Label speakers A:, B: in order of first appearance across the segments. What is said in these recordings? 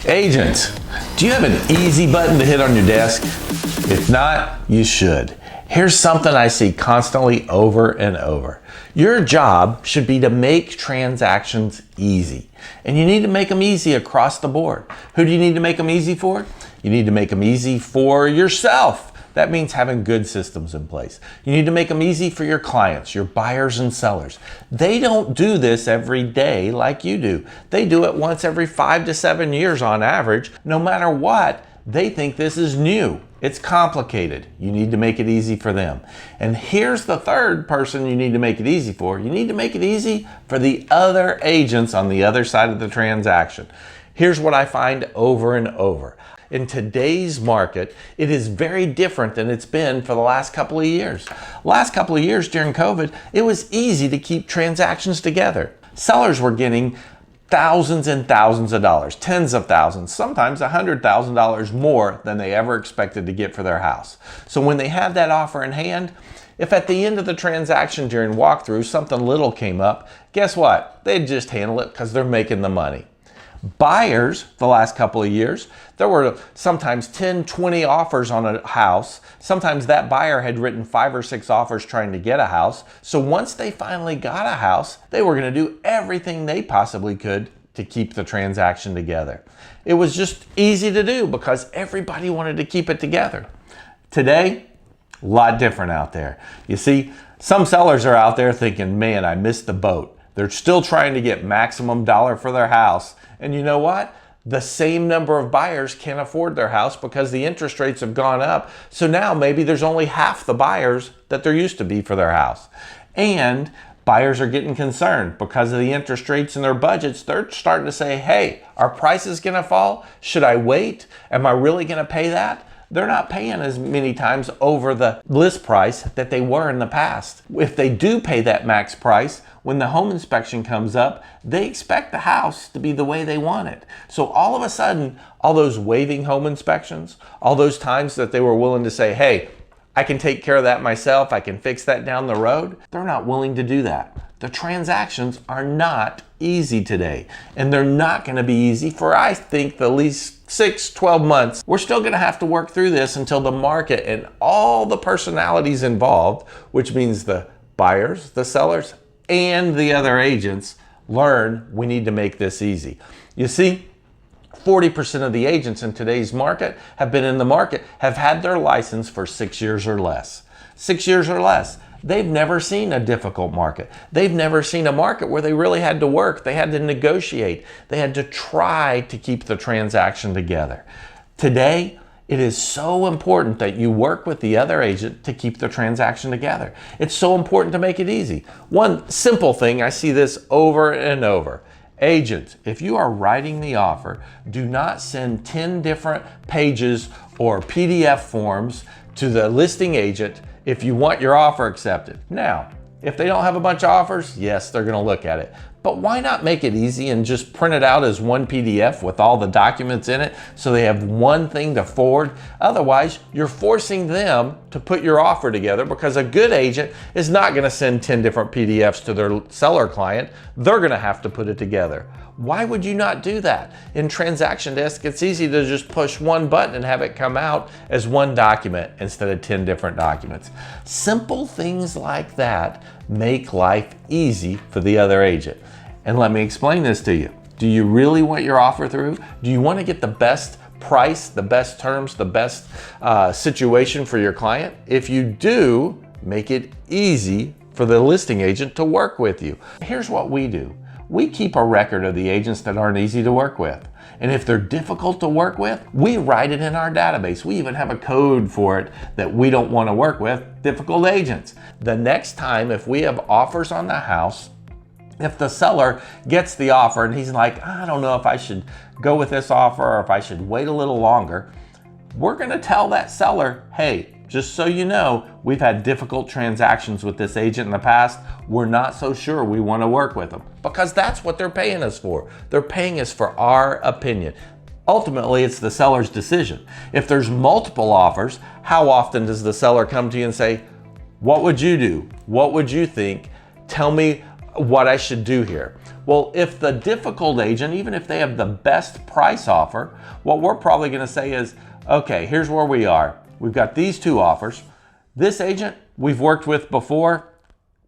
A: Agents, do you have an easy button to hit on your desk? If not, you should. Here's something I see constantly over and over. Your job should be to make transactions easy. And you need to make them easy across the board. Who do you need to make them easy for? You need to make them easy for yourself. That means having good systems in place. You need to make them easy for your clients, your buyers and sellers. They don't do this every day like you do. They do it once every 5 to 7 years on average. No matter what, they think this is new. It's complicated. You need to make it easy for them. And here's the third person you need to make it easy for. You need to make it easy for the other agents on the other side of the transaction. Here's what I find over and over. In today's market, it is very different than it's been for the last couple of years. Last couple of years during COVID, it was easy to keep transactions together. Sellers were getting thousands and thousands of dollars, tens of thousands, sometimes $100,000 more than they ever expected to get for their house. So when they had that offer in hand, if at the end of the transaction during walkthrough something little came up, guess what? They'd just handle it because they're making the money. Buyers, the last couple of years, there were sometimes 10, 20 offers on a house. Sometimes that buyer had written 5 or 6 offers trying to get a house. So once they finally got a house, they were going to do everything they possibly could to keep the transaction together. It was just easy to do because everybody wanted to keep it together. Today, a lot different out there. You see, some sellers are out there thinking, man, I missed the boat. They're still trying to get maximum dollar for their house. And you know what? The same number of buyers can't afford their house because the interest rates have gone up. So now maybe there's only half the buyers that there used to be for their house. And buyers are getting concerned because of the interest rates and their budgets. They're starting to say, hey, are prices going to fall? Should I wait? Am I really going to pay that? They're not paying as many times over the list price that they were in the past. If they do pay that max price, when the home inspection comes up, they expect the house to be the way they want it. So all of a sudden, all those waiving home inspections, all those times that they were willing to say, hey, I can take care of that myself, I can fix that down the road, they're not willing to do that. The transactions are not easy today, and they're not going to be easy for, I think, the least 6, 12 months. We're still going to have to work through this until the market and all the personalities involved, which means the buyers, the sellers, and the other agents, learn we need to make this easy. You see, 40% of the agents in today's market have been in the market, have had their license for 6 years or less. 6 years or less. They've never seen a difficult market. They've never seen a market where they really had to work. They had to negotiate. They had to try to keep the transaction together. Today, it is so important that you work with the other agent to keep the transaction together. It's so important to make it easy. One simple thing, I see this over and over. Agents, if you are writing the offer, do not send 10 different pages or PDF forms to the listing agent if you want your offer accepted. Now, if they don't have a bunch of offers, yes, they're going to look at it. But why not make it easy and just print it out as one PDF with all the documents in it so they have one thing to forward? Otherwise, you're forcing them to put your offer together because a good agent is not going to send 10 different PDFs to their seller client. They're going to have to put it together. Why would you not do that? In Transaction Desk, it's easy to just push one button and have it come out as one document instead of 10 different documents. Simple things like that make life easy for the other agent. And let me explain this to you. Do you really want your offer through? Do you want to get the best price, the best terms, the best situation for your client? If you do, make it easy for the listing agent to work with you. Here's what we do. We keep a record of the agents that aren't easy to work with. And if they're difficult to work with, we write it in our database. We even have a code for it that we don't want to work with difficult agents. The next time, if we have offers on the house, if the seller gets the offer and he's like, I don't know if I should go with this offer or if I should wait a little longer, we're going to tell that seller, hey, just so you know, we've had difficult transactions with this agent in the past. We're not so sure we want to work with them, because that's what they're paying us for. They're paying us for our opinion. Ultimately, it's the seller's decision. If there's multiple offers, how often does the seller come to you and say, what would you do? What would you think? Tell me what I should do here. Well, if the difficult agent, even if they have the best price offer, what we're probably going to say is, okay, here's where we are. We've got these two offers. This agent we've worked with before,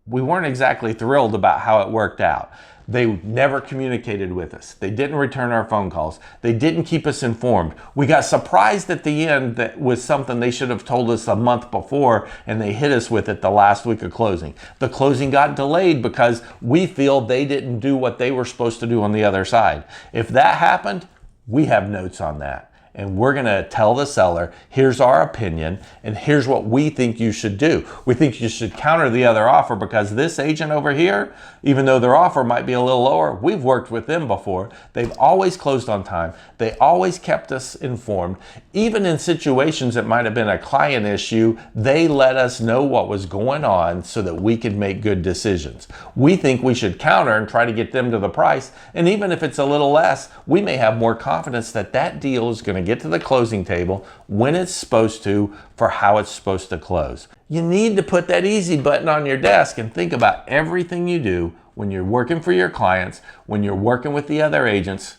A: we weren't exactly thrilled about how it worked out. They never communicated with us. They didn't return our phone calls. They didn't keep us informed. We got surprised at the end that was something they should have told us a month before, and they hit us with it the last week of closing. The closing got delayed because we feel they didn't do what they were supposed to do on the other side. If that happened, we have notes on that. And we're gonna tell the seller, here's our opinion, and here's what we think you should do. We think you should counter the other offer because this agent over here, even though their offer might be a little lower, we've worked with them before. They've always closed on time. They always kept us informed. Even in situations that might have been a client issue, they let us know what was going on so that we could make good decisions. We think we should counter and try to get them to the price. And even if it's a little less, we may have more confidence that that deal is gonna get to the closing table when it's supposed to for how it's supposed to close. You need to put that easy button on your desk and think about everything you do when you're working for your clients, when you're working with the other agents.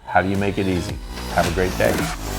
A: How do you make it easy? Have a great day.